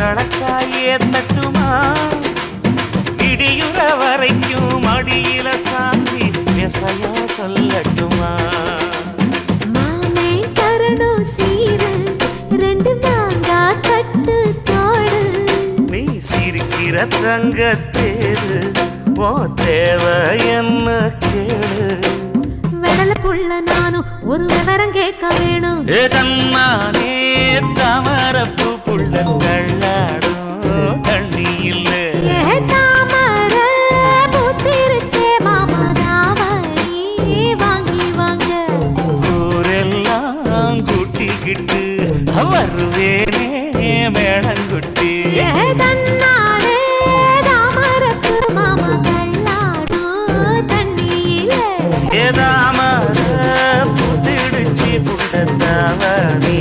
கணக்காயே தட்டுமா இடியுற வரைக்கும் அடியில சாந்தி விசையா சொல்லட்டுமா மாமே தரணும் சீரு ரெண்டு மாங்கா கட்டு தோடு நீ சிரிக்கிற தங்கத்தேரு ஓ தேவை என்ன கேளு வெடல புள்ள நானும் ஒரு விவரம் கேட்க வேணும் தன்னானே தாமரப்பு புள்ள தள்ளாடும் தண்ணி இல்ல தாமர பூத்திருச்சே மாமா தாவணி வாங்கி வாங்க ஊரெல்லாம் கூட்டிக்கிட்டு வருவேனே மேளங்குட்டி தன்னாலே தாமரப்பு மாமா தள்ளாடும் தண்ணியில ஏதாமர புத்திடுச்சி புள்ள தாவணி